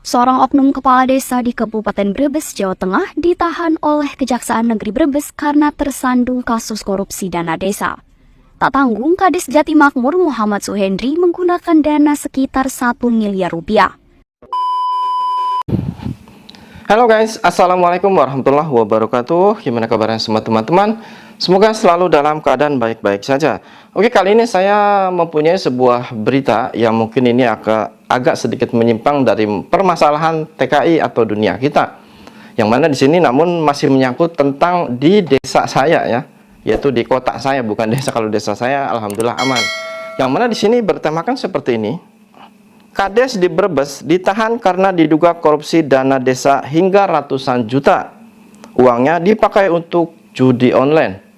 Seorang oknum kepala desa di Kabupaten Brebes, Jawa Tengah ditahan oleh Kejaksaan Negeri Brebes karena tersandung kasus korupsi dana desa. Tak tanggung, Kades Jatimakmur Muhammad Suhendri menggunakan dana sekitar 1 miliar rupiah. Halo guys, Assalamualaikum warahmatullahi wabarakatuh. Gimana kabarnya semua teman-teman? Semoga selalu dalam keadaan baik-baik saja. Oke, kali ini saya mempunyai sebuah berita yang mungkin ini agak sedikit menyimpang dari permasalahan TKI atau dunia kita. Yang mana di sini namun masih menyangkut tentang di desa saya ya, yaitu di kota saya, bukan desa. Kalau desa saya alhamdulillah aman. Yang mana di sini bertemakan seperti ini. Kades di Brebes ditahan karena diduga korupsi dana desa hingga ratusan juta. Uangnya dipakai untuk judi online.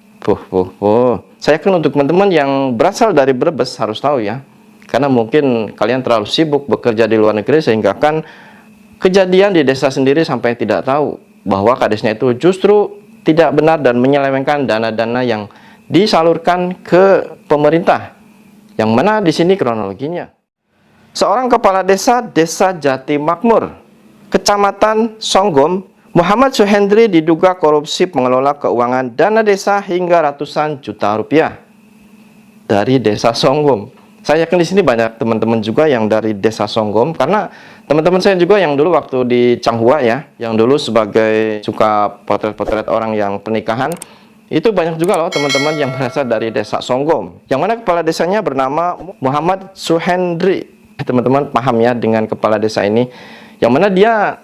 Saya yakin untuk teman-teman yang berasal dari Brebes harus tahu ya. Karena mungkin kalian terlalu sibuk bekerja di luar negeri sehingga kan kejadian di desa sendiri sampai tidak tahu bahwa kadesnya itu justru tidak benar dan menyelewengkan dana-dana yang disalurkan ke pemerintah. Yang mana di sini kronologinya. Seorang kepala desa Jatimakmur, Kecamatan Songgom, Muhammad Suhendri diduga korupsi pengelola keuangan dana desa hingga ratusan juta rupiah dari desa Songgom. Saya yakin di sini banyak teman-teman juga yang dari desa Songgom, karena teman-teman saya juga yang dulu waktu di Changhua ya, yang dulu sebagai suka potret-potret orang yang pernikahan, itu banyak juga loh teman-teman yang berasal dari desa Songgom. Yang mana kepala desanya bernama Muhammad Suhendri. Teman-teman paham ya dengan kepala desa ini, yang mana dia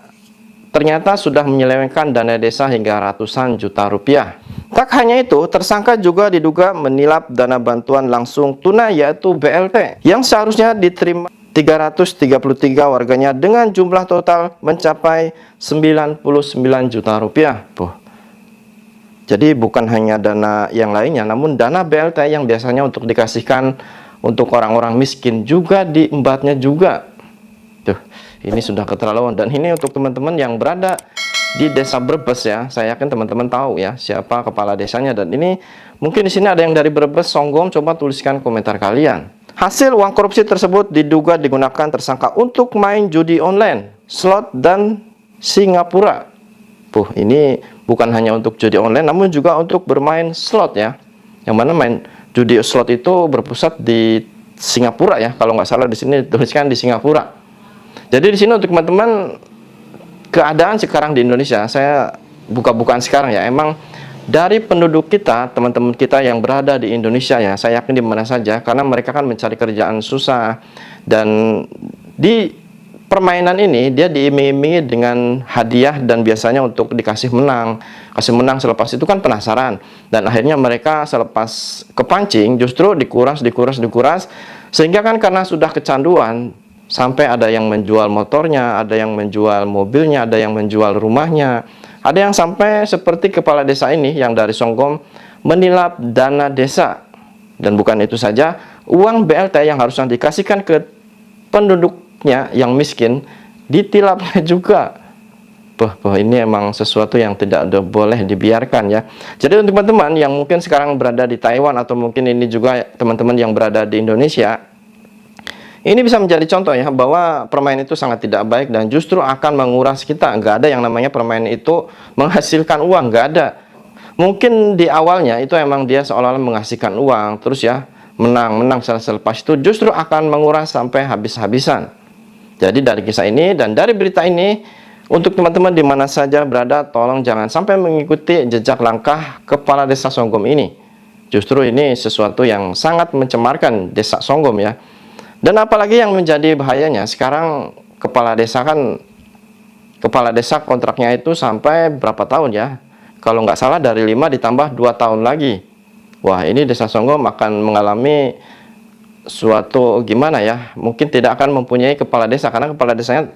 ternyata sudah menyelewengkan dana desa hingga ratusan juta rupiah. Tak hanya itu, tersangka juga diduga menilap dana bantuan langsung tunai yaitu BLT yang seharusnya diterima 333 warganya dengan jumlah total mencapai 99 juta rupiah. Jadi bukan hanya dana yang lainnya, namun dana BLT yang biasanya untuk dikasihkan untuk orang-orang miskin juga diembatnya juga. Tuh, ini sudah keterlaluan. Dan ini untuk teman-teman yang berada di desa Brebes ya. Saya yakin teman-teman tahu ya siapa kepala desanya. Dan ini mungkin di sini ada yang dari Brebes, Songgom. Coba tuliskan komentar kalian. Hasil uang korupsi tersebut diduga digunakan tersangka untuk main judi online, slot dan Singapura. Ini bukan hanya untuk judi online, namun juga untuk bermain slot ya. Yang mana main judi slot itu berpusat di Singapura ya, kalau nggak salah di sini dituliskan di Singapura. Jadi di sini untuk teman-teman keadaan sekarang di Indonesia, saya buka-bukaan sekarang ya, emang dari penduduk kita, teman-teman kita yang berada di Indonesia ya, saya yakin di mana saja, karena mereka kan mencari kerjaan susah, dan di permainan ini dia diiming-imingi dengan hadiah dan biasanya untuk dikasih menang. Kasih menang selepas itu kan penasaran, dan akhirnya mereka selepas kepancing justru dikuras sehingga kan karena sudah kecanduan sampai ada yang menjual motornya, ada yang menjual mobilnya, ada yang menjual rumahnya, ada yang sampai seperti kepala desa ini yang dari Songgom menilap dana desa. Dan bukan itu saja, uang BLT yang harusnya dikasihkan ke penduduknya yang miskin ditilapnya juga. Ini emang sesuatu yang tidak boleh dibiarkan ya. Jadi untuk teman-teman yang mungkin sekarang berada di Taiwan, atau mungkin ini juga teman-teman yang berada di Indonesia, ini bisa menjadi contoh ya bahwa permainan itu sangat tidak baik dan justru akan menguras kita. Nggak ada yang namanya permainan itu menghasilkan uang, nggak ada. Mungkin di awalnya itu emang dia seolah-olah menghasilkan uang, terus ya menang selepas itu justru akan menguras sampai habis-habisan. Jadi dari kisah ini dan dari berita ini, untuk teman-teman di mana saja berada, tolong jangan sampai mengikuti jejak langkah kepala desa Songgom ini. Justru ini sesuatu yang sangat mencemarkan desa Songgom ya. Dan apalagi yang menjadi bahayanya, sekarang kepala desa kontraknya itu sampai berapa tahun ya? Kalau nggak salah dari 5 ditambah 2 tahun lagi. Wah, ini desa Songgom akan mengalami suatu gimana ya, mungkin tidak akan mempunyai kepala desa karena kepala desanya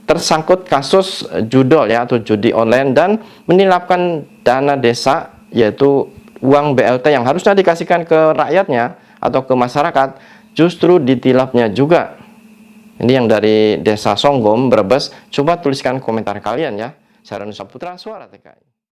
tersangkut kasus judol ya, atau judi online, dan menilapkan dana desa yaitu uang BLT yang harusnya dikasihkan ke rakyatnya atau ke masyarakat, justru ditilapnya juga. Ini yang dari desa Songgom Brebes. Coba tuliskan komentar kalian ya. Saya Ranu Saputra, Suara TKI.